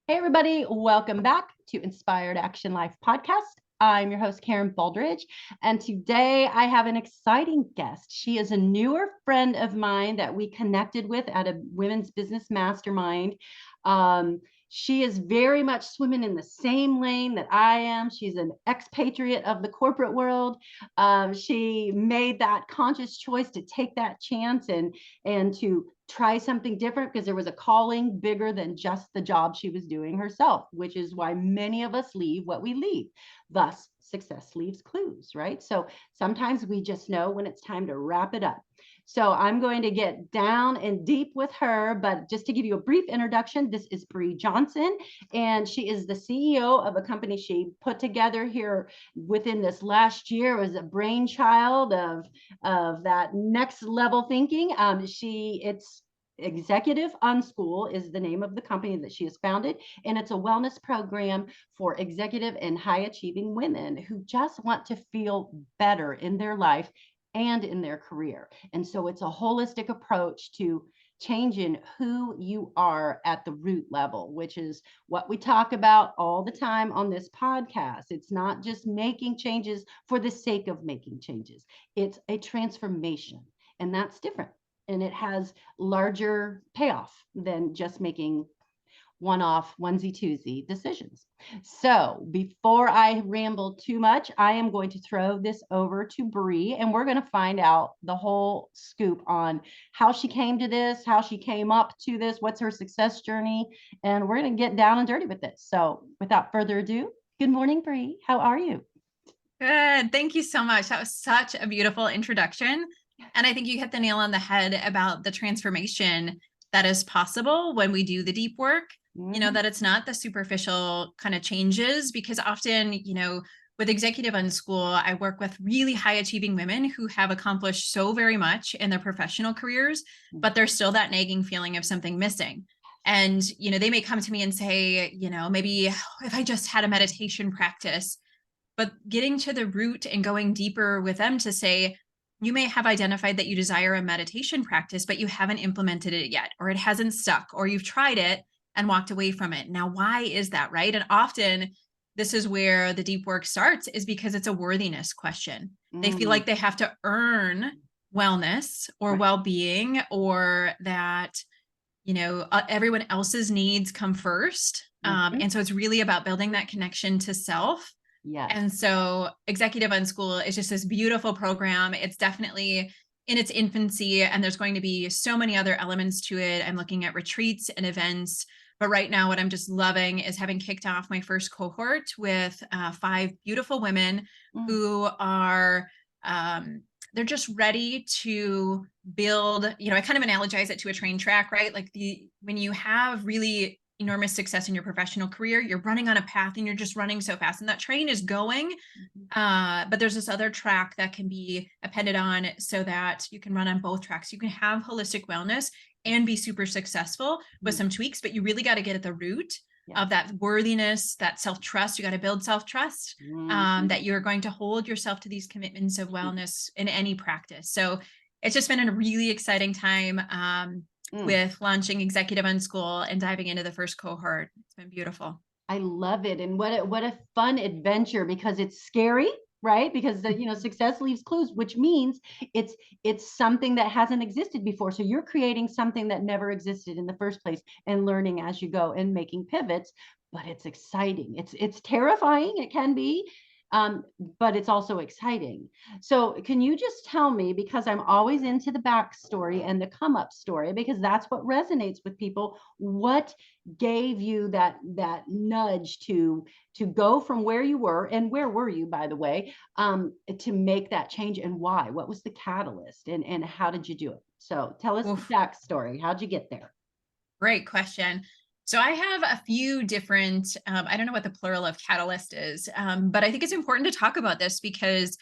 Hey, everybody. Welcome back to Inspired Action Life podcast. I'm your host, Karen Baldridge, and today I have an exciting guest. She is a newer friend of mine that we connected with at a women's business mastermind. She is very much swimming in the same lane that I am. She's an expatriate of the corporate world. She made that conscious choice to take that chance and to try something different because there was a calling bigger than just the job she was doing herself, which is why many of us leave what we leave. Thus, success leaves clues, right? So sometimes we just know when it's time to wrap it up. So I'm going to get down and deep with her, but just to give you a brief introduction, this is Bree Johnson, and she is the CEO of a company she put together here within this last year. It was a brainchild of that next level thinking. It's Executive Unschool is the name of the company that she has founded, and it's a wellness program for executive and high achieving women who just want to feel better in their life and in their career. And so it's a holistic approach to changing who you are at the root level, which is what we talk about all the time on this podcast. It's not just making changes for the sake of making changes. It's a transformation, and that's different. And it has larger payoff than just making one-off onesie-twosie decisions. So before I ramble too much, I am going to throw this over to Bree, and we're going to find out the whole scoop on how she came to this, how she came up to this, what's her success journey, and we're going to get down and dirty with this. So without further ado, good morning, Bree. How are you? Good. Thank you so much. That was such a beautiful introduction. And I think you hit the nail on the head about the transformation that is possible when we do the deep work, that it's not the superficial kind of changes, because often, with Executive Unschool, I work with really high achieving women who have accomplished so very much in their professional careers, but there's still that nagging feeling of something missing. And, they may come to me and say, maybe if I just had a meditation practice, but getting to the root and going deeper with them to say, you may have identified that you desire a meditation practice, but you haven't implemented it yet, or it hasn't stuck, or you've tried it and walked away from it. Now, why is that, right? And often this is where the deep work starts, is because it's a worthiness question. They feel like they have to earn wellness or well-being, or that, everyone else's needs come first. And so it's really about building that connection to self. Yes. And so Executive Unschool is just this beautiful program. It's definitely in its infancy, and there's going to be so many other elements to it. I'm looking at retreats and events. But right now, what I'm just loving is having kicked off my first cohort with 5 beautiful women who are, they're just ready to build, I kind of analogize it to a train track, right? Like when you have really enormous success in your professional career, you're running on a path and you're just running so fast, and that train is going, but there's this other track that can be appended on so that you can run on both tracks. You can have holistic wellness and be super successful with some tweaks, but you really got to get at the root of that worthiness, that self-trust. You got to build self-trust, that you're going to hold yourself to these commitments of wellness in any practice. So it's just been a really exciting time with launching Executive Unschool and diving into the first cohort. It's been beautiful. I love it. And what a fun adventure, because it's scary, right? Because success leaves clues, which means it's something that hasn't existed before. So you're creating something that never existed in the first place and learning as you go and making pivots. But it's exciting. It's terrifying. It can be. But it's also exciting. So can you just tell me, because I'm always into the backstory and the come up story, because that's what resonates with people, what gave you that nudge to go from where you were, and where were you, by the way, to make that change, and why? What was the catalyst, and how did you do it? So tell us the backstory. How'd you get there? Great question. So I have a few different, I don't know what the plural of catalyst is, but I think it's important to talk about this because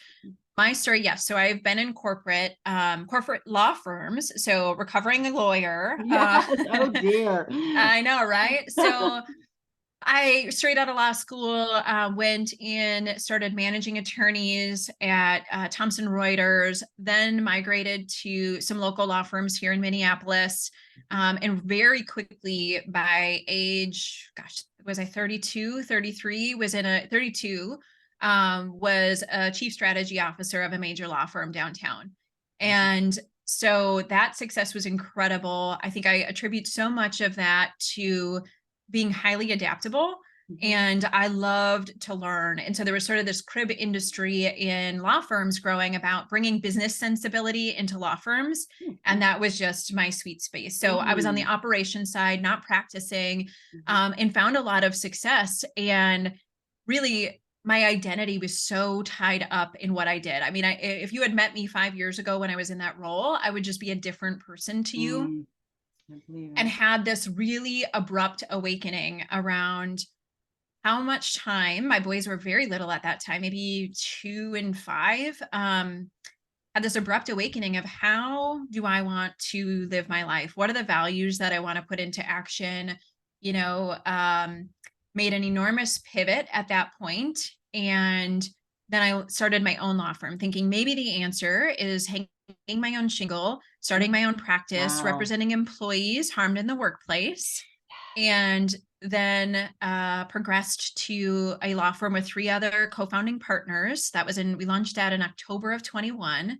my story, yes. So I've been in corporate law firms. So recovering lawyer. Yes. Oh dear. I know, right? So I straight out of law school, went in, started managing attorneys at Thomson Reuters, then migrated to some local law firms here in Minneapolis. And very quickly by age, gosh, was I 32, 33, was in a 32, was a chief strategy officer of a major law firm downtown. And so that success was incredible. I think I attribute so much of that to being highly adaptable, and I loved to learn. And so there was sort of this crib industry in law firms growing about bringing business sensibility into law firms. And that was just my sweet space. So I was on the operations side, not practicing, and found a lot of success. And really, my identity was so tied up in what I did. I mean, if you had met me 5 years ago when I was in that role, I would just be a different person to you. And had this really abrupt awakening around how much time, my boys were very little at that time, maybe 2 and 5, had this abrupt awakening of how do I want to live my life? What are the values that I want to put into action? You know, made an enormous pivot at that point. And then I started my own law firm thinking maybe the answer is hanging my own shingle, starting my own practice, representing employees harmed in the workplace. And then progressed to a law firm with 3 other co-founding partners. We launched that in October of 21.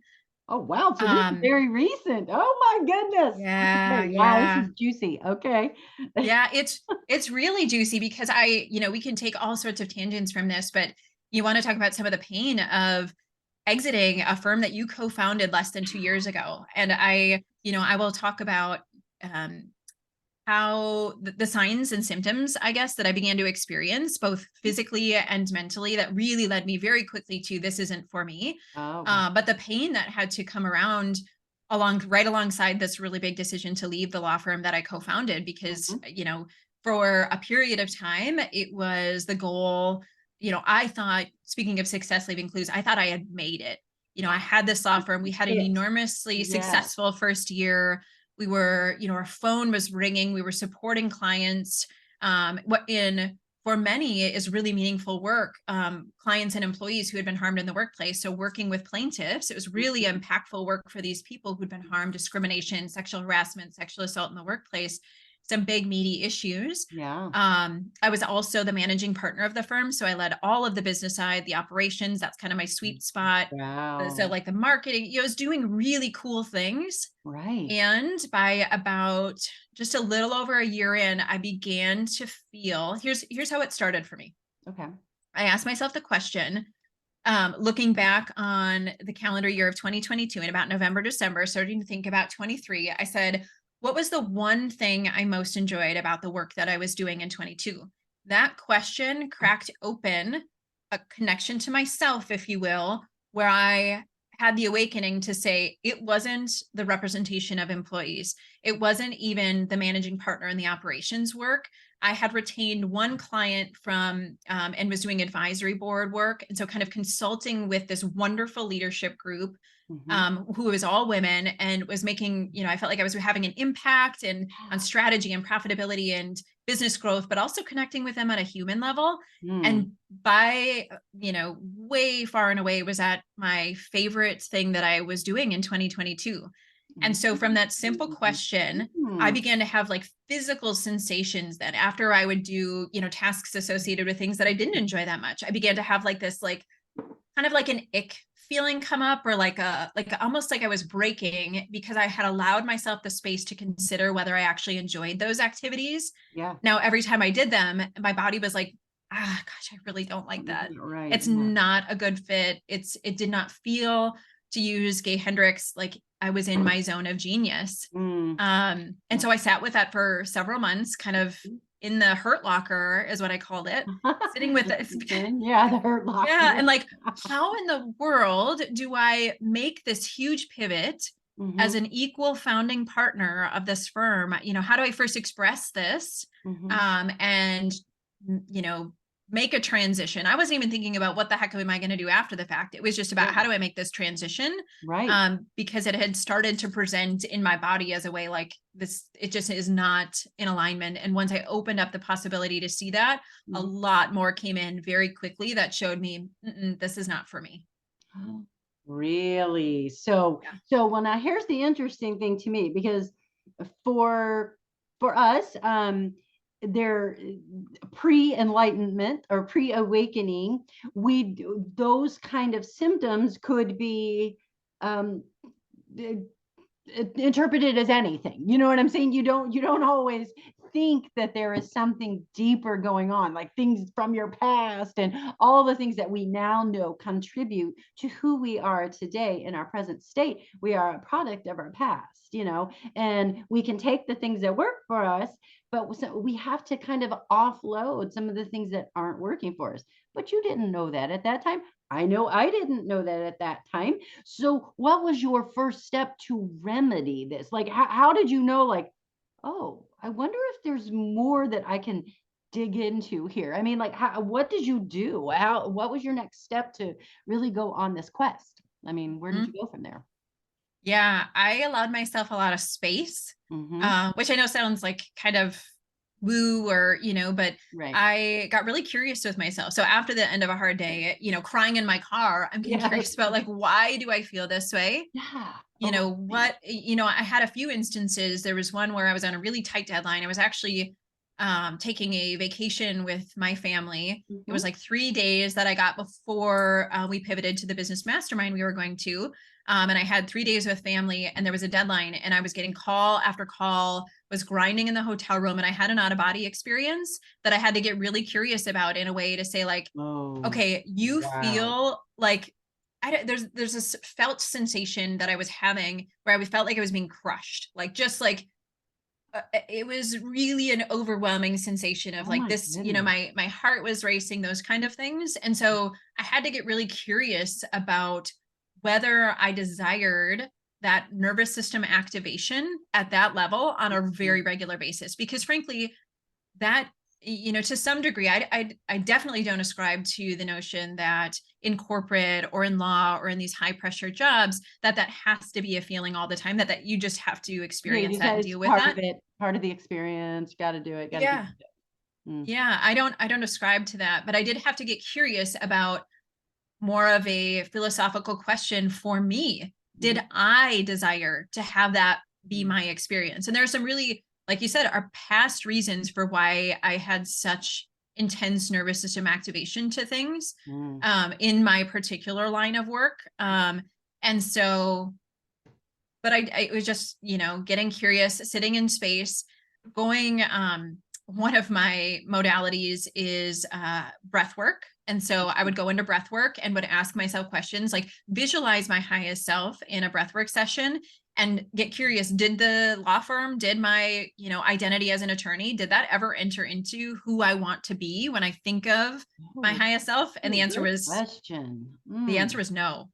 Oh, wow. So this is very recent. Oh my goodness. Yeah. Okay. Wow, this is juicy. Okay. Yeah, it's really juicy because we can take all sorts of tangents from this, but you want to talk about some of the pain of exiting a firm that you co-founded less than 2 years ago. And I will talk about how the signs and symptoms, I guess, that I began to experience both physically and mentally that really led me very quickly to this isn't for me. But the pain that had to come around right alongside this really big decision to leave the law firm that I co-founded, because, for a period of time, it was the goal. I thought, speaking of success leaving clues, I thought I had made it. I had this law firm. We had an enormously successful first year. We were, our phone was ringing. We were supporting clients. For many is really meaningful work, clients and employees who had been harmed in the workplace. So working with plaintiffs, it was really impactful work for these people who'd been harmed, discrimination, sexual harassment, sexual assault in the workplace, some big meaty issues. I was also the managing partner of the firm. So I led all of the business side, the operations. That's kind of my sweet spot. So like the marketing, I was doing really cool things. And by about just a little over a year in, I began to feel, here's how it started for me. I asked myself the question, looking back on the calendar year of 2022 in about November, December, starting to think about 23, I said, what was the one thing I most enjoyed about the work that I was doing in 22? That question cracked open a connection to myself, if you will, where I had the awakening to say it wasn't the representation of employees. It wasn't even the managing partner in the operations work. I had retained one client from and was doing advisory board work. And so kind of consulting with this wonderful leadership group who was all women and was making, I felt like I was having an impact on strategy and profitability and business growth, but also connecting with them at a human level. And by, way far and away was that my favorite thing that I was doing in 2022. And so from that simple question, I began to have like physical sensations that after I would do, tasks associated with things that I didn't enjoy that much, I began to have like this, like kind of like an ick feeling come up, or like almost like I was breaking because I had allowed myself the space to consider whether I actually enjoyed those activities. Now, every time I did them, my body was like, gosh, I really don't like that. It's not a good fit. It did not feel, to use Gay Hendricks, like I was in my zone of genius. And so I sat with that for several months, kind of in the hurt locker is what I called it, sitting with it. The hurt locker. And like, how in the world do I make this huge pivot as an equal founding partner of this firm? How do I first express this? And, make a transition. I wasn't even thinking about what the heck am I going to do after the fact. It was just about how do I make this transition? Right. Because it had started to present in my body as a way like this, it just is not in alignment. And once I opened up the possibility to see that, a lot more came in very quickly that showed me this is not for me. Really? So, Yeah. well, now here's the interesting thing to me, because for us, there pre-enlightenment or pre-awakening, those kind of symptoms could be um, interpreted as anything. You know what I'm saying? You don't always think that there is something deeper going on, like things from your past and all the things that we now know contribute to who we are today in our present state. We are a product of our past, and we can take the things that work for us, but we have to kind of offload some of the things that aren't working for us. But you didn't know that at that time. I know I didn't know that at that time. So what was your first step to remedy this? Like, how did you know, like, oh, I wonder if there's more that I can dig into here? I mean, like, what did you do? What was your next step to really go on this quest? I mean, where did you go from there? Yeah, I allowed myself a lot of space, which I know sounds like kind of woo or, but Right. I got really curious with myself. So after the end of a hard day, crying in my car, I'm getting Yes. curious about like, why do I feel this way? Yeah. I had a few instances. There was one where I was on a really tight deadline. I was actually taking a vacation with my family. It was like 3 days that I got before we pivoted to the business mastermind we were going to. And I had 3 days with family, and there was a deadline, and I was getting call after call, was grinding in the hotel room, and I had an out of body experience that I had to get really curious about in a way to say like, okay, you feel like there's this felt sensation that I was having where I felt like I was being crushed, like just like it was really an overwhelming sensation of Oh like my this, goodness. my heart was racing, those kind of things. And so I had to get really curious about whether I desired that nervous system activation at that level on a very regular basis, because frankly, that to some degree, I definitely don't ascribe to the notion that in corporate or in law or in these high pressure jobs that has to be a feeling all the time, that you just have to Yeah, experience you that said and it's deal with part of that. it, part of the experience. Got to do it. Got to be. Yeah. Yeah, I don't ascribe to that, but I did have to get curious about more of a philosophical question for me. Did I desire to have that be my experience? And there are some really, like you said, are past reasons for why I had such intense nervous system activation to things in my particular line of work. And so, but I was just, getting curious, sitting in space, going, one of my modalities is breath work. And so I would go into breath work and would ask myself questions like visualize my highest self in a breathwork session and get curious. Did the law firm, did my, identity as an attorney, did that ever enter into who I want to be when I think of my Oh, highest self? And good question. the answer was no.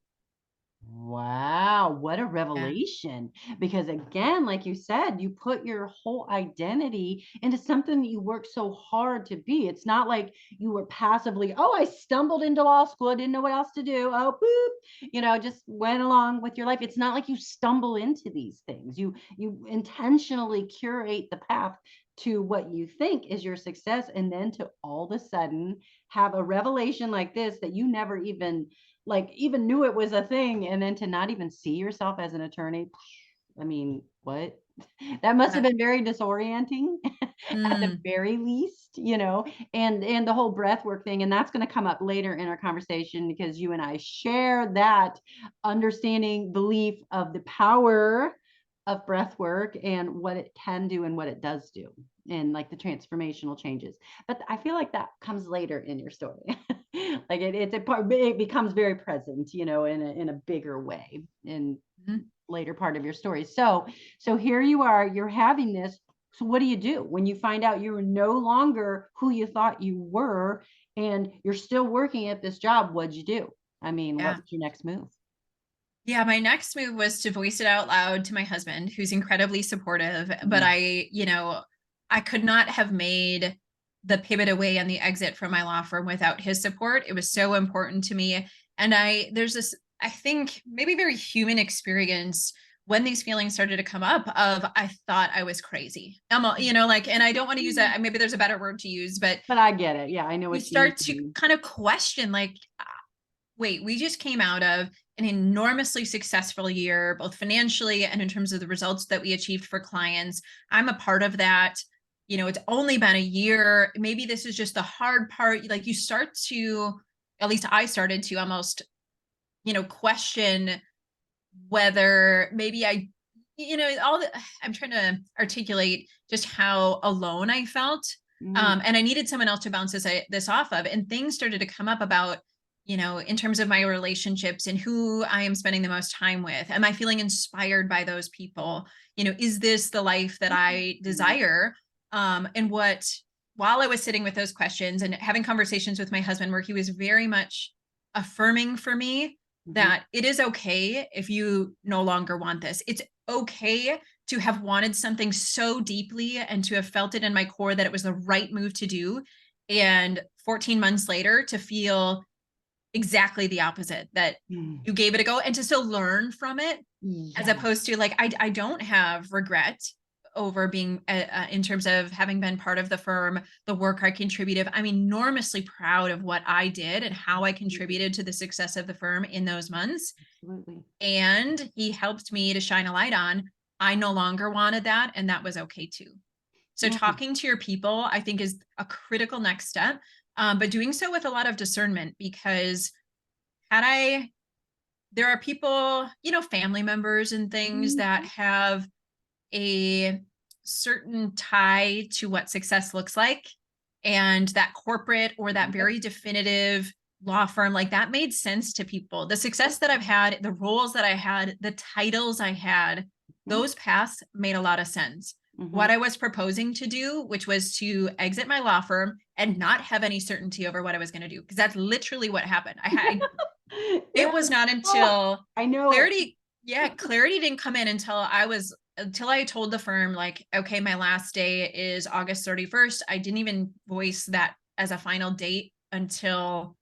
Wow, what a Yeah. revelation. Because again, like you said, you put your whole identity into something that you worked so hard to be. It's not like you were passively, oh, I stumbled into law school. I didn't know what else to do. Oh, boop, just went along with your life. It's not like you stumble into these things. You intentionally curate the path to what you think is your success, and then to all of a sudden have a revelation like this that you never even knew it was a thing, and then to not even see yourself as an attorney. I mean, what? That must have been very disorienting at the Mm, very least, and the whole breath work thing. And that's going to come up later in our conversation, because you and I share that understanding, belief of the power of breath work and what it can do and what it does do, and like the transformational changes. But I feel like that comes later in your story. Like it becomes very present, in a bigger way in mhm. later part of your story. So here you are, you're having this. So what do you do when you find out you're no longer who you thought you were, and you're still working at this job? What'd you do? I mean, what Yeah. was your next move? Yeah, my next move was to voice it out loud to my husband, who's incredibly supportive. But I could not have made the pivot away and the exit from my law firm without his support. It was so important to me. And there's this, I think, maybe very human experience when these feelings started to come up of, I thought I was crazy. Like, and I don't want to use that. Maybe there's a better word to use, but I get it. Yeah, I know you what start you to mean. kind of question, like, wait, we just came out of an enormously successful year, both financially and in terms of the results that we achieved for clients. I'm a part of that. It's only been a year. Maybe this is just the hard part. Like, you start to, at least I started to almost, question whether maybe I'm trying to articulate just how alone I felt. And I needed someone else to bounce this off of. And things started to come up about, in terms of my relationships and who I am spending the most time with. Am I feeling inspired by those people? Is this the life that I desire? And while I was sitting with those questions and having conversations with my husband, where he was very much affirming for me that it is okay if you no longer want this. It's okay to have wanted something so deeply and to have felt it in my core that it was the right move to do. And 14 months later, to feel exactly the opposite, that you gave it a go and to still learn from it, as opposed to, like, I don't have regret over being in terms of having been part of the firm, the work I contributed. I'm enormously proud of what I did and how I contributed to the success of the firm in those months. Absolutely. And he helped me to shine a light on, I no longer wanted that, and that was okay too. So talking to your people, I think, is a critical next step, but doing so with a lot of discernment, because there are people, family members and things that have a certain tie to what success looks like. And that corporate or that very definitive law firm, like, that made sense to people. The success that I've had, the roles that I had, the titles I had, those paths made a lot of sense. What I was proposing to do, which was to exit my law firm and not have any certainty over what I was going to do, because that's literally what happened. It was not until I know clarity didn't come in until I told the firm, like, okay, my last day is August 31st. I didn't even voice that as a final date until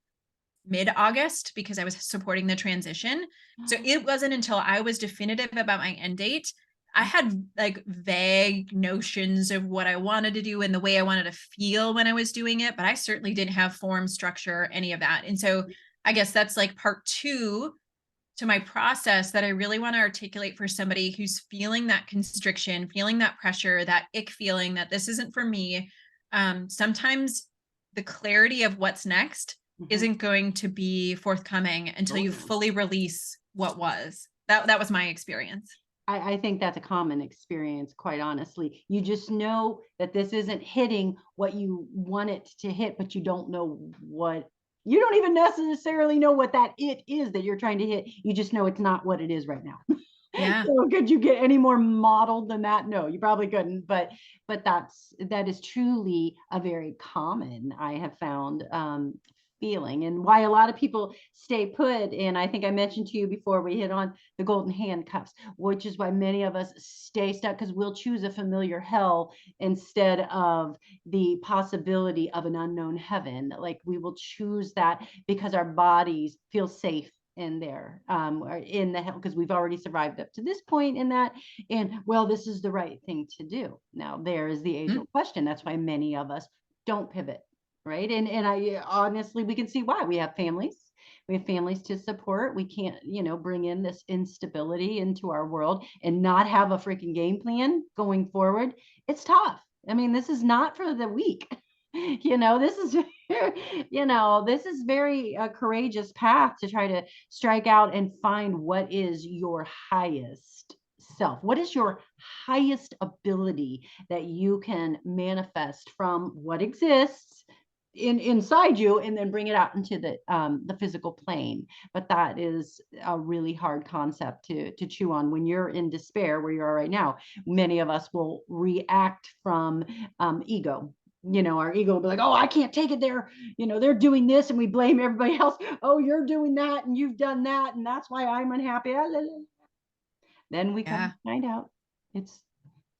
mid-August, because I was supporting the transition. So it wasn't until I was definitive about my end date. I had, like, vague notions of what I wanted to do and the way I wanted to feel when I was doing it, but I certainly didn't have form, structure, any of that. And so I guess that's like part two to my process that I really want to articulate for somebody who's feeling that constriction, feeling that pressure, that ick feeling that this isn't for me. Sometimes the clarity of what's next isn't going to be forthcoming until you fully release what was. That was my experience. I think that's a common experience, quite honestly. You just know that this isn't hitting what you want it to hit, but you don't even necessarily know what that it is that you're trying to hit. You just know it's not what it is right now. Yeah. So could you get any more modeled than that? No, you probably couldn't, but that is truly a very common, I have found, feeling, and why a lot of people stay put. And I think I mentioned to you before we hit on the golden handcuffs, which is why many of us stay stuck, because we'll choose a familiar hell instead of the possibility of an unknown heaven. Like, we will choose that because our bodies feel safe in there, or in the hell, because we've already survived up to this point in that. And, well, this is the right thing to do. Now, there is the age-old question. That's why many of us don't pivot. Right. And I honestly, we can see why. We have families to support. We can't, bring in this instability into our world and not have a freaking game plan going forward. It's tough. I mean, this is not for the weak. This is, this is very courageous path to try to strike out and find what is your highest self. What is your highest ability that you can manifest from what exists inside you, and then bring it out into the physical plane. But that is a really hard concept to chew on when you're in despair, where you are right now. Many of us will react from ego. Our ego will be like, oh, I can't take it there. They're doing this, and we blame everybody else. Oh, you're doing that, and you've done that, and that's why I'm unhappy. Then we come to find out it's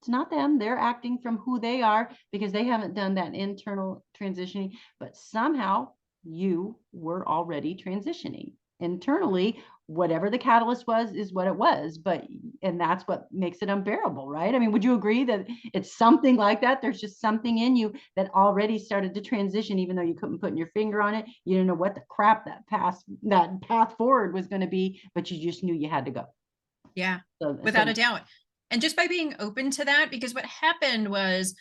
It's not them. They're acting from who they are because they haven't done that internal transitioning, but somehow you were already transitioning internally. Whatever the catalyst was is what it was, and that's what makes it unbearable, right? I mean, would you agree that it's something like that? There's just something in you that already started to transition, even though you couldn't put your finger on it. You didn't know what the crap that path forward was going to be, but you just knew you had to go. Yeah, without a doubt. And just by being open to that, because what happened was,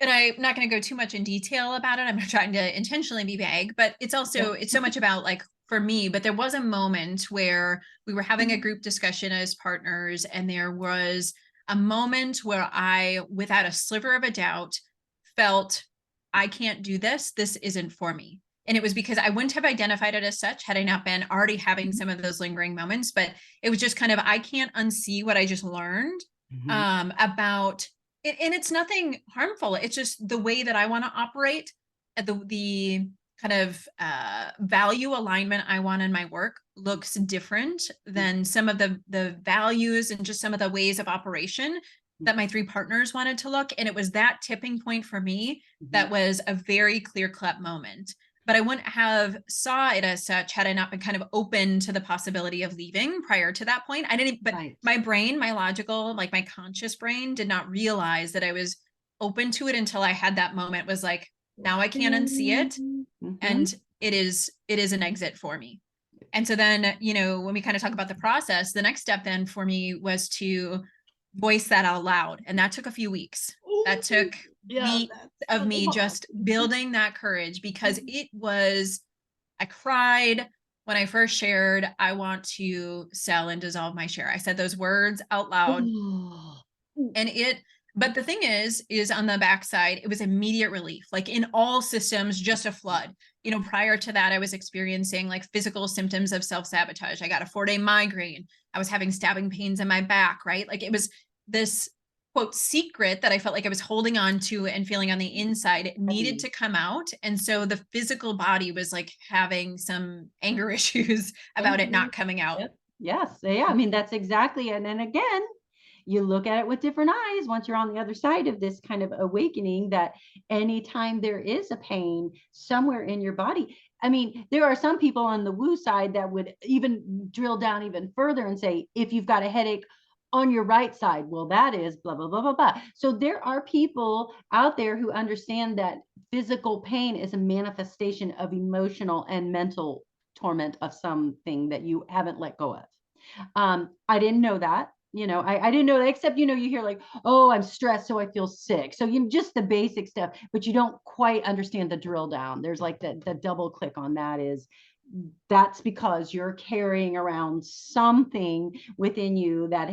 and I'm not going to go too much in detail about it. I'm not trying to intentionally be vague, but it's also, it's so much about like for me, but there was a moment where we were having a group discussion as partners, and there was a moment where I, without a sliver of a doubt, felt I can't do this. This isn't for me. And it was because I wouldn't have identified it as such had I not been already having some of those lingering moments, but it was just kind of, I can't unsee what I just learned about it. And it's nothing harmful. It's just the way that I want to operate at the kind of value alignment I want in my work looks different than some of the values and just some of the ways of operation that my three partners wanted to look. And it was that tipping point for me that was a very clear-cut moment. But I wouldn't have saw it as such had I not been kind of open to the possibility of leaving prior to that point. I didn't, but my brain, my logical, like my conscious brain did not realize that I was open to it until I had that moment, was like, now I can't unsee it. And it is an exit for me. And so then, you know, when we kind of talk about the process, the next step then for me was to voice that out loud. And that took a few weeks. That took weeks of me just building that courage, because it was, I cried when I first shared, I want to sell and dissolve my share. I said those words out loud. And but the thing is on the backside, it was immediate relief, like in all systems, just a flood. You know, prior to that, I was experiencing like physical symptoms of self-sabotage. I got a 4-day migraine. I was having stabbing pains in my back, right? Like it was this quote secret that I felt like I was holding on to and feeling on the inside. It needed to come out. And so the physical body was like having some anger issues about it not coming out. Yes. Yeah. I mean, that's exactly it. And then again, you look at it with different eyes once you're on the other side of this kind of awakening, that anytime there is a pain somewhere in your body, I mean, there are some people on the woo side that would even drill down even further and say, if you've got a headache on your right side, well, that is blah, blah, blah, blah, blah. So there are people out there who understand that physical pain is a manifestation of emotional and mental torment of something that you haven't let go of. I didn't know that. You know, I didn't know that, except, you know, you hear like, oh, I'm stressed, so I feel sick. So you just the basic stuff, but you don't quite understand the drill down. There's like the double click on that is, that's because you're carrying around something within you that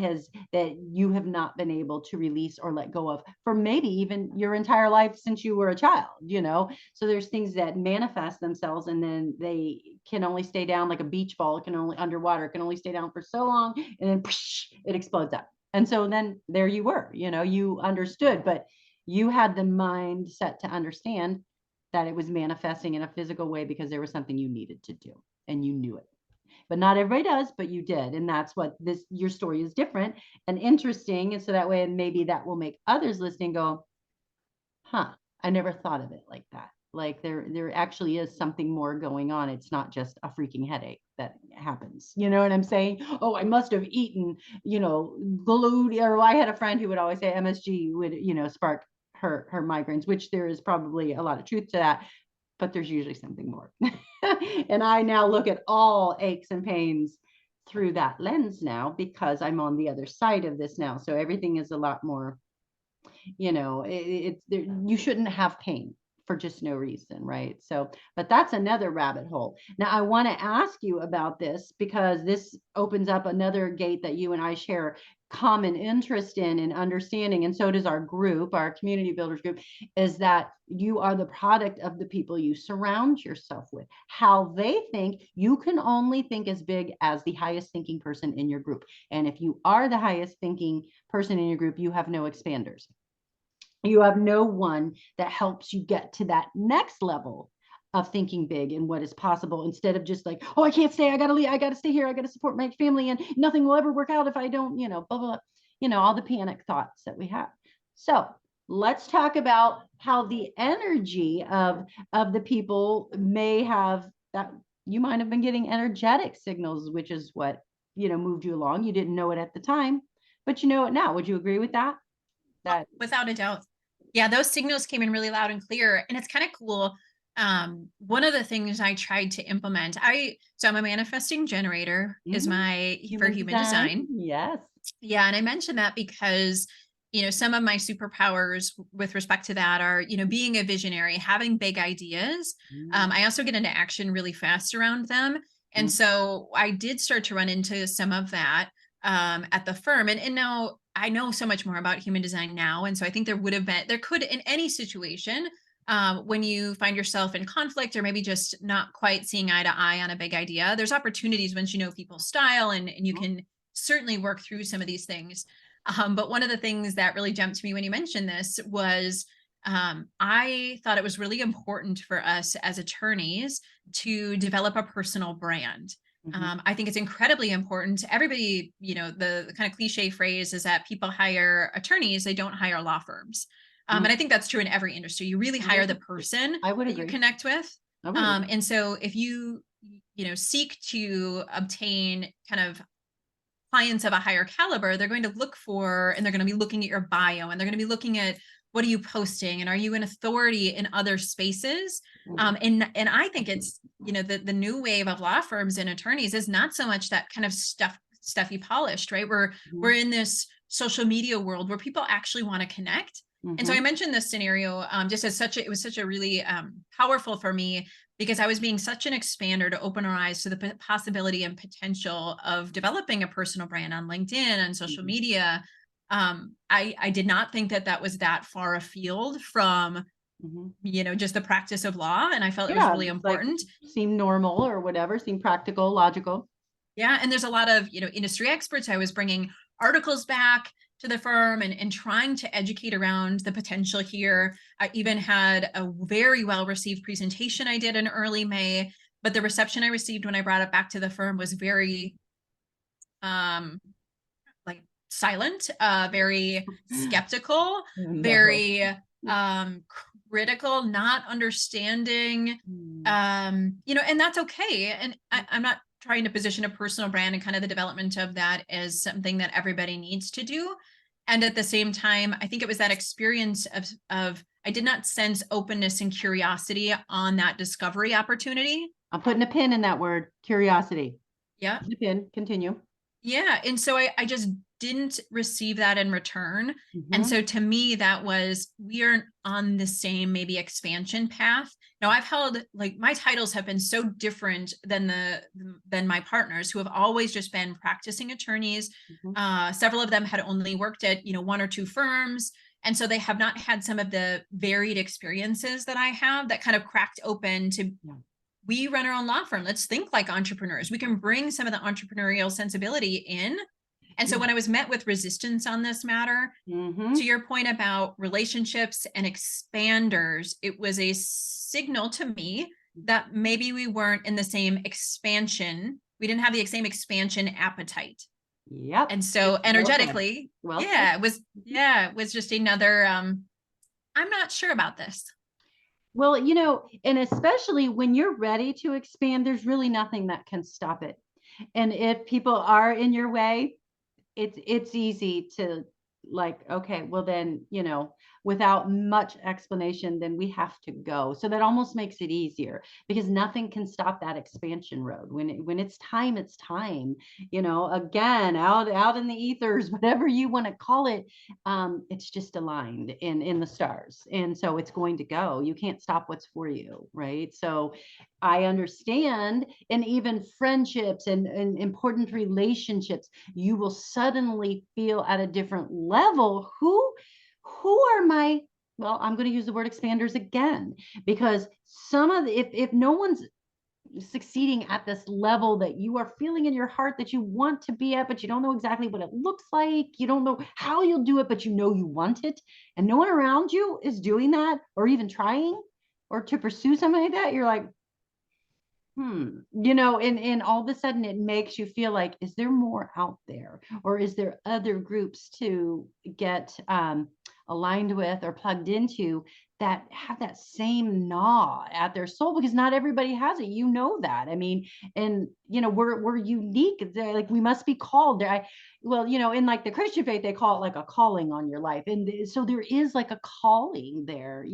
you have not been able to release or let go of for maybe even your entire life since you were a child, you know. So there's things that manifest themselves, and then they can only stay down like a beach ball. It can only underwater, it can only stay down for so long, and then it explodes up. And so then there you were, you know, you understood, but you had the mindset to understand that it was manifesting in a physical way because there was something you needed to do and you knew it. But not everybody does, but you did. And that's what your story is different and interesting. And so that way, maybe that will make others listening go, huh, I never thought of it like that. Like there actually is something more going on. It's not just a freaking headache that happens. You know what I'm saying? Oh, I must have eaten, you know, glued. Or I had a friend who would always say MSG would, you know, spark her migraines, which there is probably a lot of truth to that, but there's usually something more. And I now look at all aches and pains through that lens now, because I'm on the other side of this now. So everything is a lot more, you know, you shouldn't have pain for just no reason, right? So, but that's another rabbit hole. Now, I want to ask you about this because this opens up another gate that you and I share common interest in and understanding, and so does our group, our community builders group, is that you are the product of the people you surround yourself with. How they think, you can only think as big as the highest thinking person in your group. And if you are the highest thinking person in your group, you have no expanders. You have no one that helps you get to that next level of thinking big and what is possible, instead of just like, oh, I can't stay, I gotta leave, I gotta stay here, I gotta support my family, and nothing will ever work out if I don't, you know, blah, blah, blah. all the panic thoughts that we have. So let's talk about how the energy of the people may have that. You might have been getting energetic signals, which is what, moved you along. You didn't know it at the time, but you know it now. Would you agree with that? That Without a doubt. Yeah, those signals came in really loud and clear. And it's kind of cool. One of the things I tried to implement, so I'm a manifesting generator is my for human design. Yes. Yeah. And I mentioned that because, some of my superpowers with respect to that are, being a visionary, having big ideas. I also get into action really fast around them. And so I did start to run into some of that at the firm. And now I know so much more about human design now. And so I think there could in any situation, when you find yourself in conflict or maybe just not quite seeing eye to eye on a big idea, there's opportunities once you know people's style and you can certainly work through some of these things. But one of the things that really jumped to me when you mentioned this was I thought it was really important for us as attorneys to develop a personal brand. I think it's incredibly important. Everybody, the kind of cliche phrase is that people hire attorneys, they don't hire law firms. And I think that's true in every industry. You really hire the person that you connect with. And so if you, seek to obtain kind of clients of a higher caliber, they're going to look for, and they're going to be looking at your bio, and they're going to be looking at what are you posting, and are you an authority in other spaces? And I think it's, the new wave of law firms and attorneys is not so much that kind of stuffy polished, right? We're in this social media world where people actually want to connect. And so I mentioned this scenario just as it was such a really powerful for me, because I was being such an expander to open our eyes to the possibility and potential of developing a personal brand on LinkedIn and social media. I did not think that was that far afield from, just the practice of law. And I felt it was really important. Seemed normal or whatever, seemed practical, logical. Yeah. And there's a lot of, industry experts. I was bringing articles back to the firm and trying to educate around the potential here. I even had a very well-received presentation I did in early May, but the reception I received when I brought it back to the firm was very, silent, very skeptical, very critical, not understanding, and that's okay. And I'm not trying to position a personal brand and kind of the development of that as something that everybody needs to do. And at the same time, I think it was that experience of I did not sense openness and curiosity on that discovery opportunity. I'm putting a pin in that word, curiosity. Yeah. Pin, continue. Yeah. And so I just didn't receive that in return. And so to me, that was, we aren't on the same maybe expansion path. Now I've held, my titles have been so different than my partners who have always just been practicing attorneys. Several of them had only worked at, one or two firms. And so they have not had some of the varied experiences that I have that kind of cracked open to, we run our own law firm. Let's think like entrepreneurs. We can bring some of the entrepreneurial sensibility in. And so when I was met with resistance on this matter, to your point about relationships and expanders, it was a signal to me that maybe we weren't in the same expansion. We didn't have the same expansion appetite. Yep. And so energetically, it was just another, I'm not sure about this. Well, and especially when you're ready to expand, there's really nothing that can stop it. And if people are in your way, it's easy to okay, well then, without much explanation, then we have to go. So that almost makes it easier because nothing can stop that expansion road. When it's time, it's time, again, out in the ethers, whatever you want to call it. It's just aligned in the stars. And so it's going to go. You can't stop what's for you. Right. So I understand, and even friendships and important relationships, you will suddenly feel at a different level who are my, well, I'm going to use the word expanders again, because some of if no one's succeeding at this level that you are feeling in your heart that you want to be at, but you don't know exactly what it looks like, you don't know how you'll do it, but you want it, and no one around you is doing that or even trying or to pursue something like that, you're like, And all of a sudden it makes you feel like, is there more out there? Or is there other groups to get aligned with or plugged into that have that same gnaw at their soul? Because not everybody has it. You know that. I mean, and we're unique. Like we must be called. In like the Christian faith, they call it like a calling on your life. And so there is like a calling there,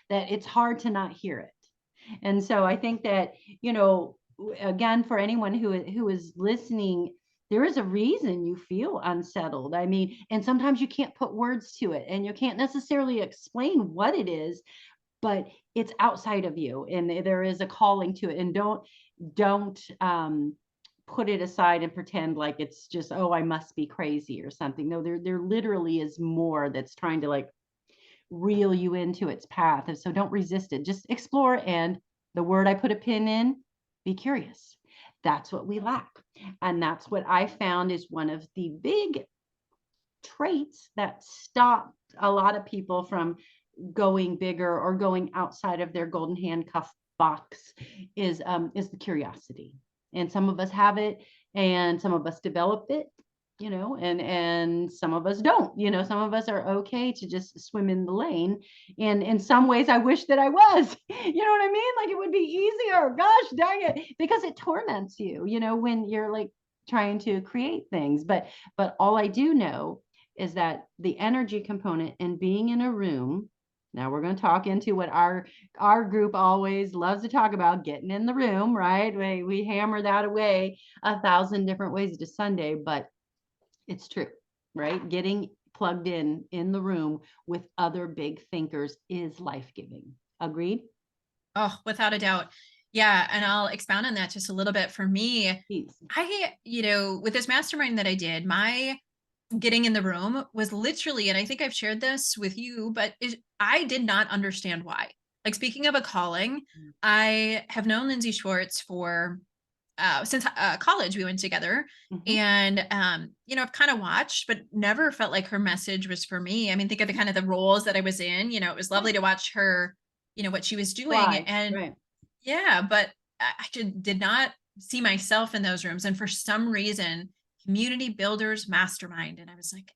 that it's hard to not hear it. And so I think that, again, for anyone who is listening, there is a reason you feel unsettled. I mean, and sometimes you can't put words to it and you can't necessarily explain what it is, but it's outside of you and there is a calling to it. And don't put it aside and pretend like it's just, oh, I must be crazy or something. No, there literally is more that's trying to like reel you into its path. And so don't resist it. Just explore. And the word I put a pin in, be curious. That's what we lack. And that's what I found is one of the big traits that stop a lot of people from going bigger or going outside of their golden handcuff box is the curiosity. And some of us have it and some of us develop it, and some of us don't. Some of us are okay to just swim in the lane. And in some ways I wish that I was, you know what I mean? Like it would be easier, gosh dang it, because it torments you, when you're like trying to create things. But all I do know is that the energy component and being in a room. Now we're going to talk into what our group always loves to talk about, getting in the room, right? We hammer that away 1,000 different ways to Sunday, but it's true, right? Getting plugged in the room with other big thinkers is life-giving. Agreed? Oh, without a doubt. Yeah. And I'll expound on that just a little bit. For me, Please. with this mastermind that I did, my getting in the room was literally, and I think I've shared this with you, but I did not understand why. Like speaking of a calling, I have known Lindsay Schwartz for since college. We went together, and I've kind of watched, but never felt like her message was for me. I mean, think of the kind of the roles that I was in. It was lovely to watch her, what she was doing, Right, and right. yeah, but I did not see myself in those rooms. And for some reason, community builders mastermind. And I was like,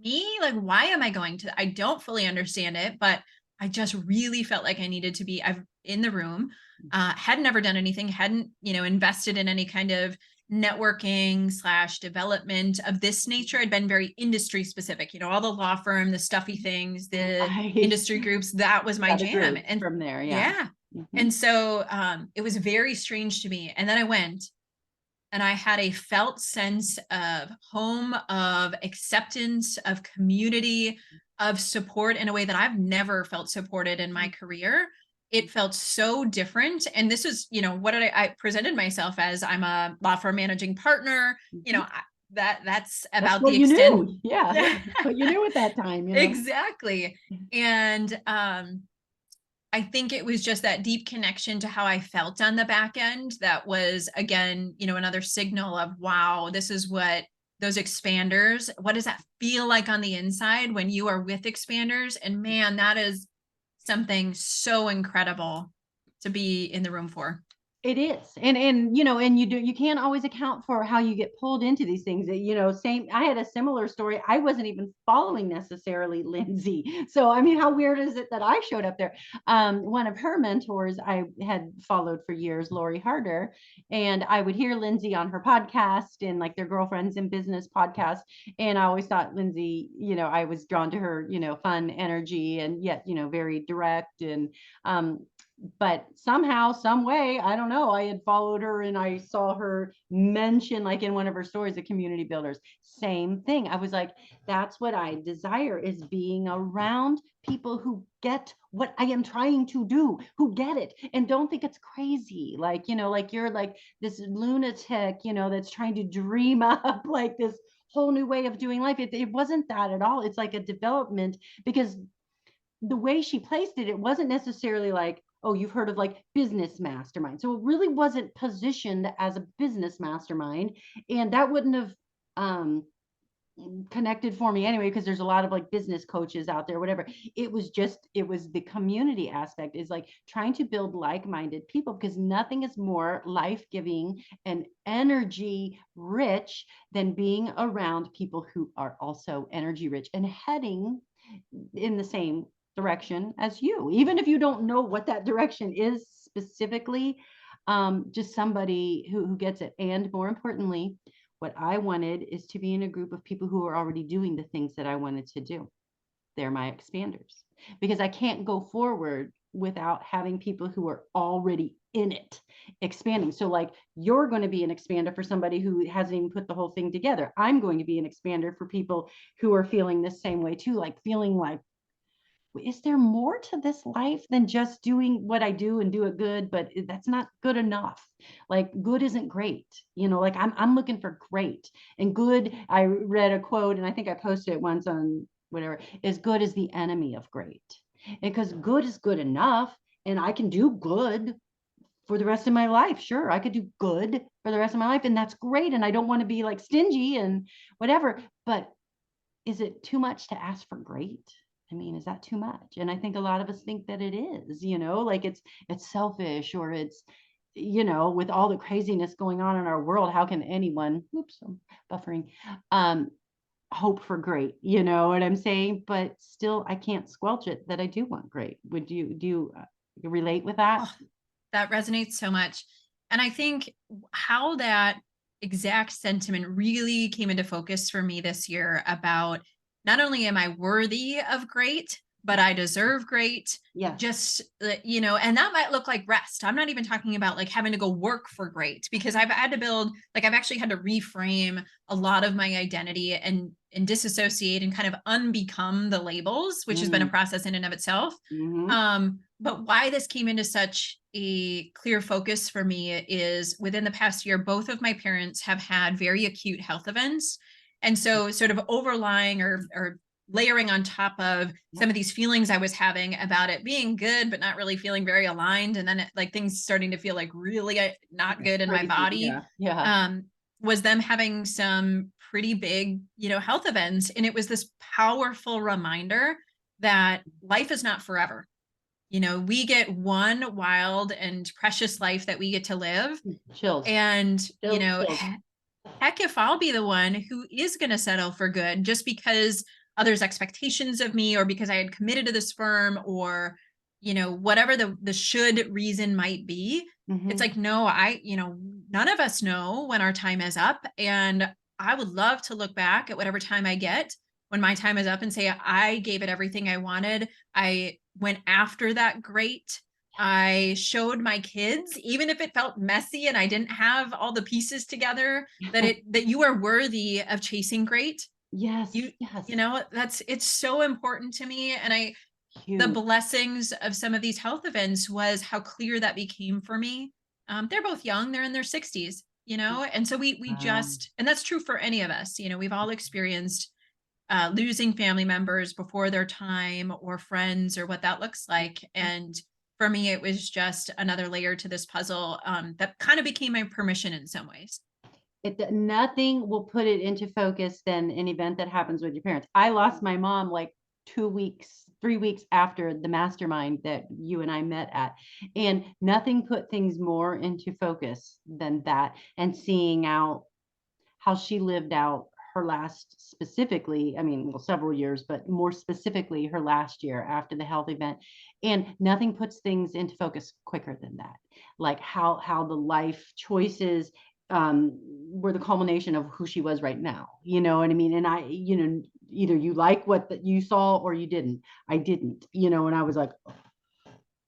me? Like, why am I going to? I don't fully understand it, but I just really felt like I needed to be in the room. Had never done anything, hadn't, invested in any kind of networking / development of this nature. I'd been very industry specific, all the law firm, the stuffy things, the industry groups, that was my jam. And from there, yeah. And so it was very strange to me. And then I went and I had a felt sense of home, of acceptance, of community, of support in a way that I've never felt supported in my career. It felt so different. And this is, what did I presented myself as? I'm a law firm managing partner. That's about what the you extent. knew. Yeah. What you knew at that time, Exactly. And I think it was just that deep connection to how I felt on the back end. That was, again, another signal of, wow, this is what those expanders, what does that feel like on the inside when you are with expanders? And man, that is something so incredible to be in the room for. It is. And you can't always account for how you get pulled into these things. Same, I had a similar story. I wasn't even following necessarily Lindsay. So I mean, how weird is it that I showed up there? One of her mentors I had followed for years, Lori Harder, and I would hear Lindsay on her podcast and like their Girlfriends in Business podcast. And I always thought Lindsay, I was drawn to her, fun energy and yet, very direct. And but somehow, some way, I don't know, I had followed her and I saw her mention, like in one of her stories, the community builders. Same thing. I was like, that's what I desire, is being around people who get what I am trying to do, who get it and don't think it's crazy. Like, like you're like this lunatic, that's trying to dream up like this whole new way of doing life. It wasn't that at all. It's like a development, because the way she placed it, it wasn't necessarily like, oh, you've heard of like business mastermind. So it really wasn't positioned as a business mastermind. And that wouldn't have connected for me anyway, because there's a lot of like business coaches out there, whatever. It was the community aspect, is like trying to build like-minded people, because nothing is more life-giving and energy rich than being around people who are also energy rich and heading in the same direction as you, even if you don't know what that direction is specifically. Just somebody who gets it. And more importantly, what I wanted is to be in a group of people who are already doing the things that I wanted to do. They're my expanders, because I can't go forward without having people who are already in it expanding. So like, you're going to be an expander for somebody who hasn't even put the whole thing together. I'm going to be an expander for people who are feeling the same way too, like feeling like, is there more to this life than just doing what I do and do it good? But that's not good enough. Like, good isn't great. Like I'm looking for great and good. I read a quote, and I think I posted it once on whatever, is good is the enemy of great. And because good is good enough, and I can do good for the rest of my life. Sure, I could do good for the rest of my life, and that's great. And I don't want to be like stingy and whatever. But is it too much to ask for great? I mean, is that too much? And I think a lot of us think that it is, like it's selfish, or it's, with all the craziness going on in our world, how can anyone, oops, I'm buffering, hope for great, you know what I'm saying? But still, I can't squelch it that I do want great. Do you relate with that? Oh, that resonates so much. And I think how that exact sentiment really came into focus for me this year about not only am I worthy of great, but I deserve great. Yes. Just, and that might look like rest. I'm not even talking about like having to go work for great, because I've had to build, like, I've actually had to reframe a lot of my identity and disassociate and kind of unbecome the labels, which has been a process in and of itself. But why this came into such a clear focus for me is within the past year, both of my parents have had very acute health events. And so sort of overlying or layering on top of some of these feelings I was having about it being good, but not really feeling very aligned. And then like things starting to feel like really not good in my body. Was them having some pretty big, health events. And it was this powerful reminder that life is not forever. We get one wild and precious life that we get to live. Chills. And, Chills. heck, if I'll be the one who is going to settle for good just because others' expectations of me, or because I had committed to this firm, or, whatever the should reason might be. It's like, no, none of us know when our time is up. And I would love to look back at whatever time I get when my time is up and say, I gave it everything I wanted. I went after that great. I showed my kids, even if it felt messy and I didn't have all the pieces together, that you are worthy of chasing great. Yes. It's so important to me. And the blessings of some of these health events was how clear that became for me. They're both young, they're in their 60s, and so we just, and that's true for any of us, we've all experienced losing family members before their time, or friends, or what that looks like. And for me, it was just another layer to this puzzle that kind of became my permission in some ways. Nothing will put it into focus than an event that happens with your parents. I lost my mom like 3 weeks after the mastermind that you and I met at. And nothing put things more into focus than that. And seeing out how she lived out her last, specifically, I mean, well, several years, but more specifically her last year after the health event. And nothing puts things into focus quicker than that. Like how the life choices were the culmination of who she was right now. You know what I mean? And either you like what that you saw or you didn't. I didn't, and I was like,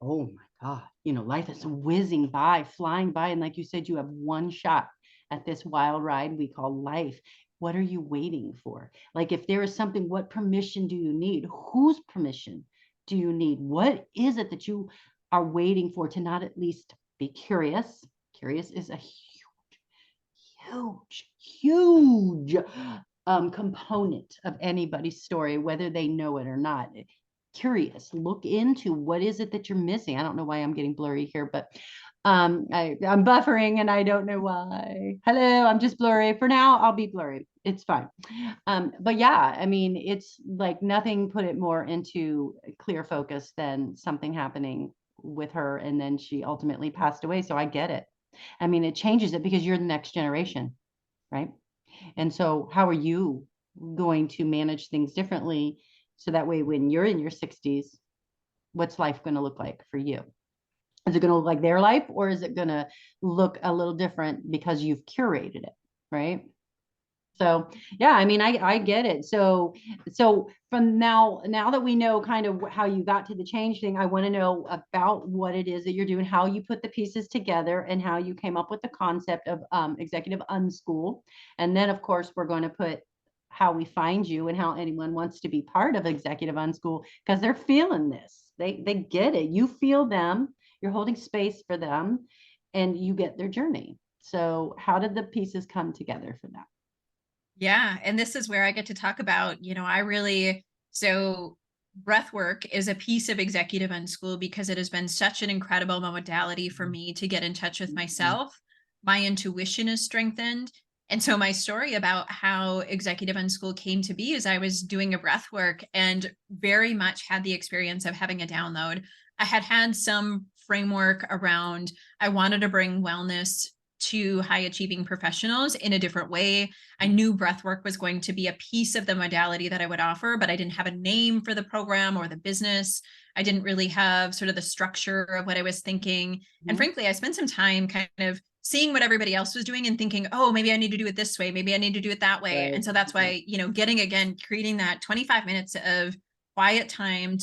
oh my God, life is whizzing by, flying by. And like you said, you have one shot at this wild ride we call life. What are you waiting for? Like, if there is something, what permission do you need? Whose permission do you need? What is it that you are waiting for to not at least be curious? Curious is a huge component of anybody's story, whether they know it or not. Curious, look into what is it that you're missing. I don't know why I'm getting blurry here, but I'm buffering and I don't know why. Hello, I'm just blurry. For now, I'll be blurry. It's fine. But yeah, I mean, it's like nothing put it more into clear focus than something happening with her. And then she ultimately passed away. So I get it. I mean, it changes it because you're the next generation, right? And so how are you going to manage things differently so that way when you're in your 60s, what's life going to look like for you? Is it going to look like their life, or is it going to look a little different because you've curated it, right? So yeah, I mean, I get it. So from now that we know kind of how you got to the change thing, I want to know about what it is that you're doing, how you put the pieces together, and how you came up with the concept of executive unschool. And then of course we're going to put how we find you and how anyone wants to be part of executive unschool, because they're feeling this. They get it. You feel them. You're holding space for them, and you get their journey. So how did the pieces come together for that? Yeah. And this is where I get to talk about, so breathwork is a piece of executive unschool because it has been such an incredible modality for me to get in touch with myself. My intuition is strengthened. And so my story about how executive unschool came to be is I was doing a breathwork and very much had the experience of having a download. I had some framework around, I wanted to bring wellness to high achieving professionals in a different way. I knew breathwork was going to be a piece of the modality that I would offer, but I didn't have a name for the program or the business. I didn't really have sort of the structure of what I was thinking. And frankly, I spent some time kind of seeing what everybody else was doing and thinking, oh, maybe I need to do it this way. Maybe I need to do it that way. Right. And so that's why, creating that 25 minutes of quiet time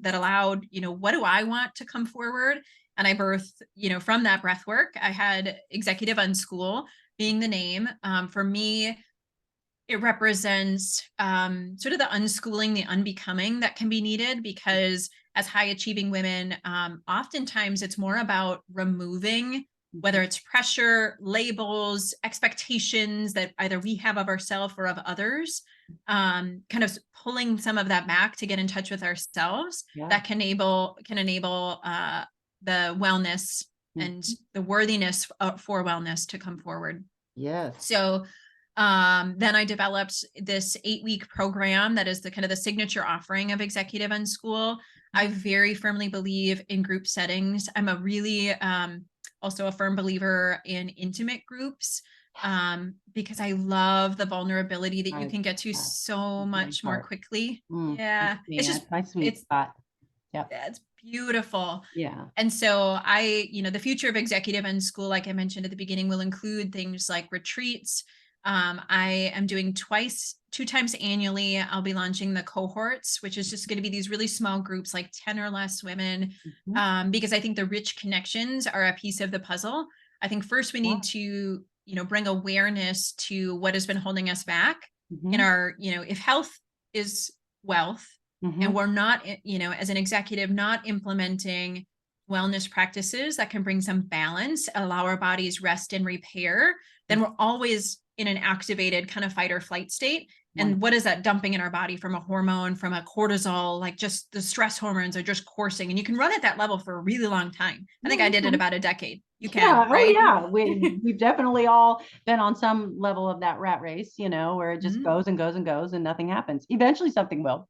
that allowed, what do I want to come forward? And I birthed, from that breath work, I had executive unschool being the name. For me, it represents sort of the unschooling, the unbecoming that can be needed, because as high achieving women, oftentimes it's more about removing, whether it's pressure, labels, expectations that either we have of ourselves or of others, kind of pulling some of that back to get in touch with ourselves. Yeah. That can enable the wellness and the worthiness for wellness to come forward. Yes. So then I developed this 8-week program that is the kind of the signature offering of Executive Unschool. I very firmly believe in group settings. I'm a really also a firm believer in intimate groups, because I love the vulnerability that you can get to so much more quickly. Yeah, it's my sweet spot. Yep. That's beautiful. Yeah. And so the future of Executive Unschool, like I mentioned at the beginning, will include things like retreats. I am doing 2 times annually. I'll be launching the cohorts, which is just going to be these really small groups, like 10 or less women, because I think the rich connections are a piece of the puzzle. I think first we need to, bring awareness to what has been holding us back in our, if health is wealth, and we're not, as an executive, not implementing wellness practices that can bring some balance, allow our bodies rest and repair, then we're always in an activated kind of fight or flight state. And what is that dumping in our body from a hormone, from a cortisol, like just the stress hormones are just coursing, and you can run at that level for a really long time. I think I did it about a decade. You can, right? Oh yeah. We've definitely all been on some level of that rat race, where it just goes and goes and goes and nothing happens. Eventually something will,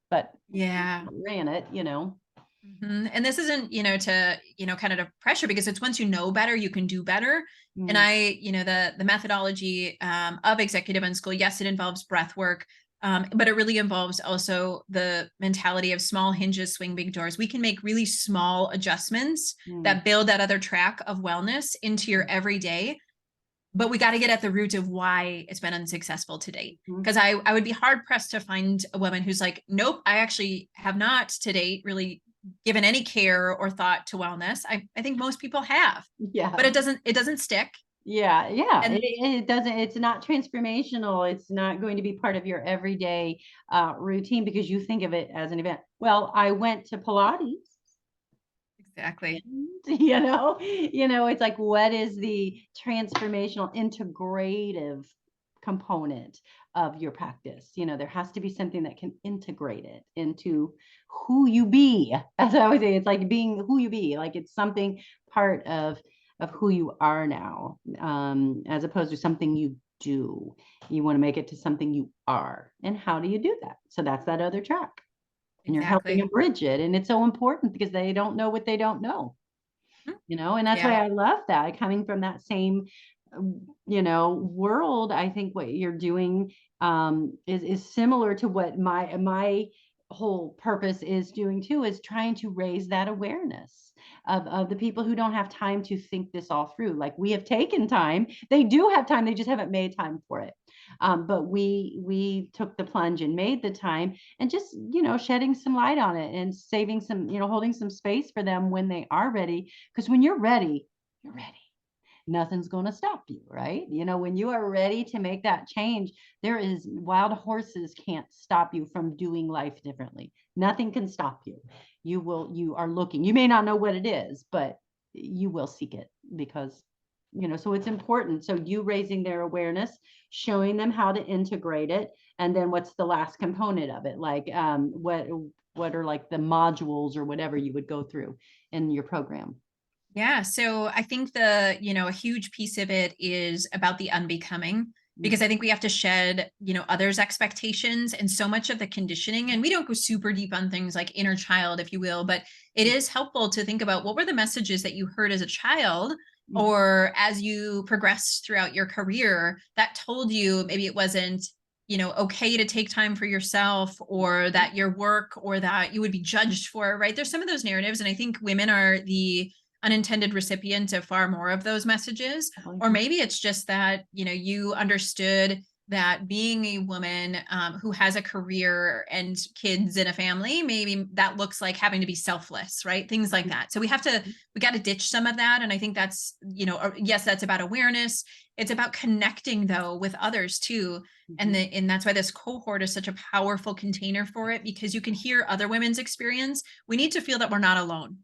but yeah, ran it, And this isn't, kind of pressure, because it's once you know better, you can do better. And the methodology of Executive Unschool, yes, it involves breath work, but it really involves also the mentality of small hinges swing big doors. We can make really small adjustments that build that other track of wellness into your everyday. But we got to get at the root of why it's been unsuccessful to date. Because I would be hard pressed to find a woman who's like, nope, I actually have not to date really given any care or thought to wellness. I think most people have, but it doesn't stick. Yeah. And it doesn't, it's not transformational. It's not going to be part of your everyday routine because you think of it as an event. Well, I went to Pilates. Exactly. It's like, what is the transformational integrative component of your practice. There has to be something that can integrate it into who you be. As I always say, it's like being who you be. Like it's something part of who you are now, as opposed to something you do. You want to make it to something you are. And how do you do that? So that's that other track. And you're helping them bridge it. And it's so important because they don't know what they don't know. And that's why I love that, coming from that same world. I think what you're doing is similar to what my whole purpose is doing too, is trying to raise that awareness of the people who don't have time to think this all through. Like, we have taken time, they do have time, they just haven't made time for it. But we took the plunge and made the time, and just shedding some light on it and saving some, holding some space for them when they are ready. Because when you're ready, you're ready. Nothing's going to stop you, right? When you are ready to make that change, wild horses can't stop you from doing life differently. Nothing can stop you. You are looking. You may not know what it is, but you will seek it, because so it's important. So you raising their awareness, showing them how to integrate it, and then what's the last component of it? Like what are like the modules or whatever you would go through in your program? Yeah. So I think a huge piece of it is about the unbecoming, because I think we have to shed, others' expectations and so much of the conditioning. And we don't go super deep on things like inner child, if you will, but it is helpful to think about what were the messages that you heard as a child or as you progressed throughout your career that told you maybe it wasn't, okay to take time for yourself, or that your work, or that you would be judged for, right? There's some of those narratives. And I think women are the unintended recipient of far more of those messages. Or maybe it's just that, you understood that being a woman who has a career and kids and a family, maybe that looks like having to be selfless, right? Things like that. So we got to ditch some of that. And I think that's, yes, that's about awareness. It's about connecting though with others too. And that's why this cohort is such a powerful container for it, because you can hear other women's experience. We need to feel that we're not alone.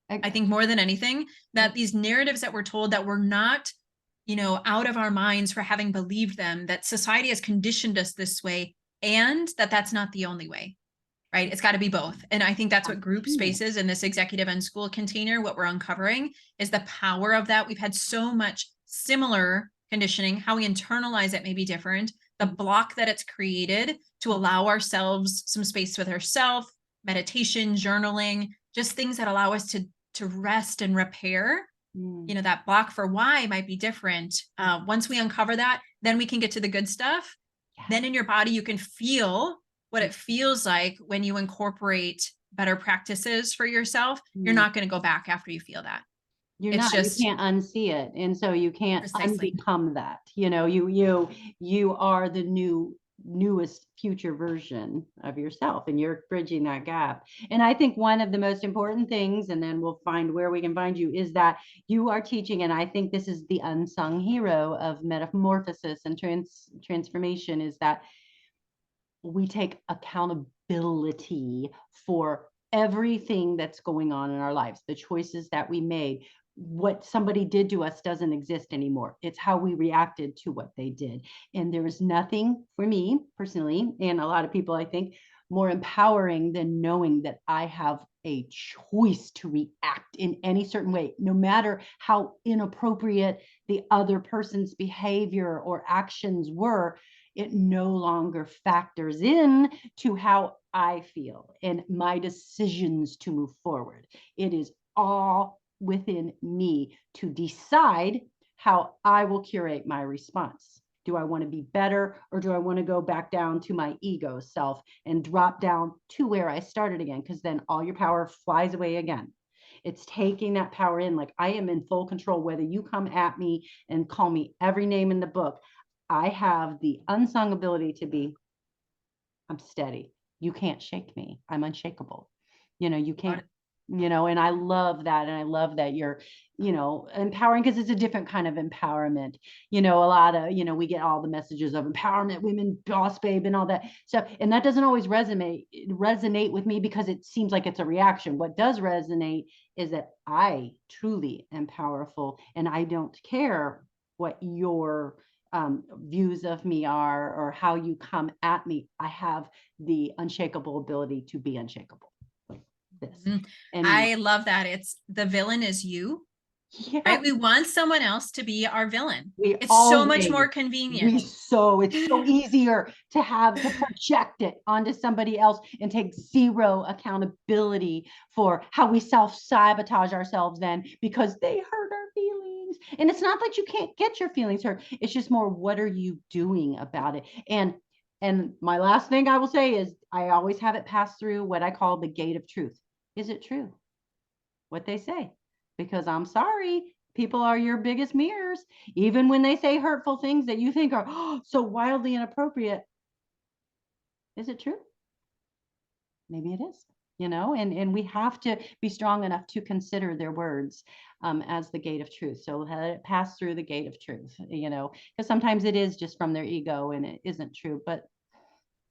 I think more than anything, that these narratives that we're told, that we're not, out of our minds for having believed them, that society has conditioned us this way, and that's not the only way, right? It's got to be both. And I think that's what group spaces in this executive Unschool container, what we're uncovering is the power of that. We've had so much similar conditioning. How we internalize it may be different. The block that it's created to allow ourselves some space with ourselves, meditation, journaling, just things that allow us to rest and repair. That block for why might be different. Once we uncover that, then we can get to the good stuff. Then in your body, you can feel what it feels like when you incorporate better practices for yourself. You're not going to go back after you feel that. You can't unsee it. And so you can't unbecome that. You are the newest future version of yourself, and you're bridging that gap. And I think one of the most important things, and then we'll find where we can find you, is that you are teaching, and I think this is the unsung hero of metamorphosis and transformation, is that we take accountability for everything that's going on in our lives, the choices that we made. What somebody did to us doesn't exist anymore. It's how we reacted to what they did. And there is nothing, for me personally, and a lot of people, I think, more empowering than knowing that I have a choice to react in any certain way, no matter how inappropriate the other person's behavior or actions were. It no longer factors in to how I feel and my decisions to move forward. It is all within me to decide how I will curate my response. Do I want to be better, or do I want to go back down to my ego self and drop down to where I started again? Because then all your power flies away again. It's taking that power in, like I am in full control, whether you come at me and call me every name in the book. I have the unsung ability to be, I'm steady. You can't shake me. I'm unshakable. You can't, and I love that. And I love that you're, empowering, because it's a different kind of empowerment. A lot of, we get all the messages of empowerment, women, boss babe, and all that stuff. And that doesn't always resonate with me, because it seems like it's a reaction. What does resonate is that I truly am powerful, and I don't care what your views of me are, or how you come at me, I have the unshakable ability to be unshakable. Like this. And I love that. It's the villain is you, yeah, right? We want someone else to be our villain. we It's so much always, more convenient. it's so easier to project it onto somebody else and take zero accountability for how we self-sabotage ourselves then, because they hurt our feelings. And it's not that you can't get your feelings hurt. It's just more, what are you doing about it? And my last thing I will say is, I always have it pass through what I call the gate of truth. Is it true what they say? Because I'm sorry, people are your biggest mirrors. Even when they say hurtful things that you think are so wildly inappropriate, is it true? Maybe it is, and we have to be strong enough to consider their words as the gate of truth. So let it pass through the gate of truth, because sometimes it is just from their ego and it isn't true. But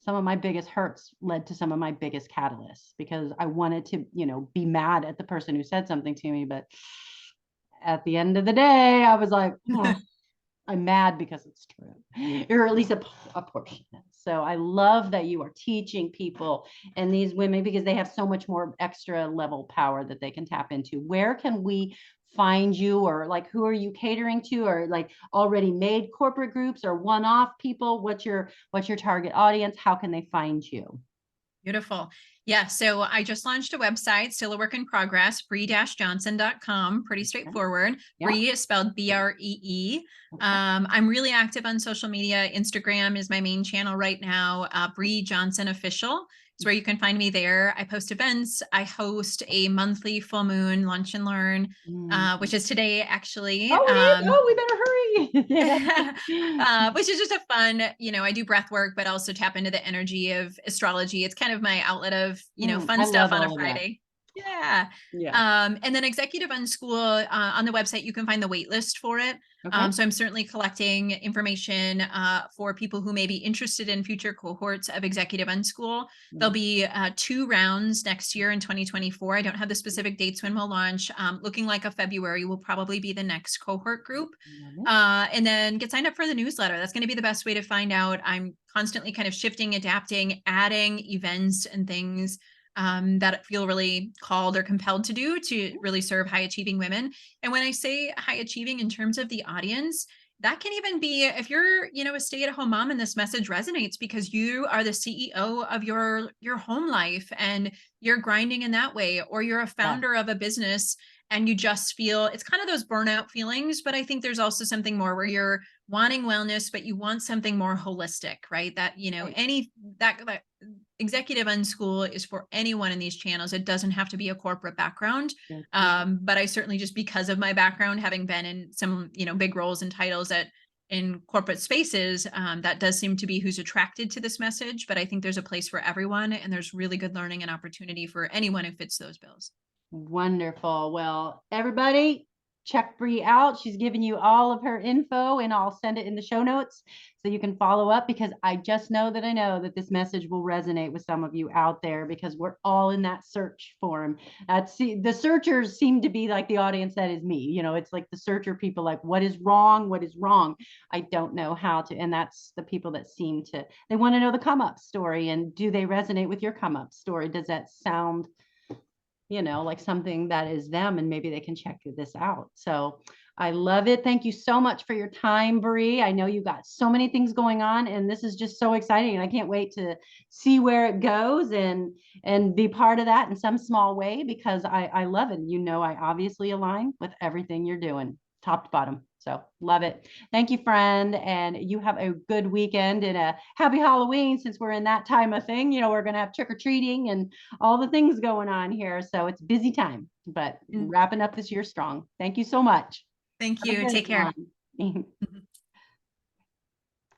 some of my biggest hurts led to some of my biggest catalysts, because I wanted to, be mad at the person who said something to me. But at the end of the day, I was like, oh, I'm mad because it's true, or at least a portion. So I love that you are teaching people and these women, because they have so much more extra level power that they can tap into. Where can we find you, or like, who are you catering to, or like already made corporate groups or one-off people? What's your target audience? How can they find you? Beautiful. Yeah. So I just launched a website, still a work in progress, bree-johnson.com. Pretty straightforward. Yeah. Bree is spelled B-R-E-E. Okay. I'm really active on social media. Instagram is my main channel right now. Bree Johnson Official is where you can find me there. I post events. I host a monthly full moon lunch and learn, which is today, actually. Oh, it is? Oh, we better hurry. Which is just a fun, I do breath work, but also tap into the energy of astrology. It's kind of my outlet of, fun I stuff love on a all of that. Friday. Yeah. Yeah. And then Executive Unschool, on the website, you can find the wait list for it. Okay. So I'm certainly collecting information for people who may be interested in future cohorts of Executive Unschool. There'll be 2 rounds next year in 2024. I don't have the specific dates when we'll launch. Looking like a February will probably be the next cohort group. And then get signed up for the newsletter. That's going to be the best way to find out. I'm constantly kind of shifting, adapting, adding events and things that feel really called or compelled to do to really serve high achieving women. And when I say high achieving in terms of the audience, that can even be if you're, a stay-at-home mom and this message resonates because you are the CEO of your home life and you're grinding in that way, or you're a founder of a business and you just feel it's kind of those burnout feelings. But I think there's also something more where you're wanting wellness, but you want something more holistic, right? That, that Executive Unschool is for anyone in these channels. It doesn't have to be a corporate background. But I certainly, just because of my background, having been in some, big roles and titles in corporate spaces, that does seem to be who's attracted to this message. But I think there's a place for everyone, and there's really good learning and opportunity for anyone who fits those bills. Wonderful. Well, everybody, check Bree out. She's giving you all of her info, and I'll send it in the show notes so you can follow up, because I just know that this message will resonate with some of you out there, because we're all in that search form. The searchers seem to be like the audience that is me. It's like the searcher people, like, what is wrong? What is wrong? I don't know how to. And that's the people that they want to know the come up story. And do they resonate with your come up story? Does that sound like something that is them, and maybe they can check this out. So I love it. Thank you so much for your time, Bree. I know you got so many things going on, and this is just so exciting. And I can't wait to see where it goes and be part of that in some small way, because I love it. I obviously align with everything you're doing, top to bottom. So love it. Thank you, friend. And you have a good weekend and a happy Halloween, since we're in that time of thing. We're going to have trick or treating and all the things going on here. So it's busy time, but wrapping up this year strong. Thank you so much. Thank you. Take care.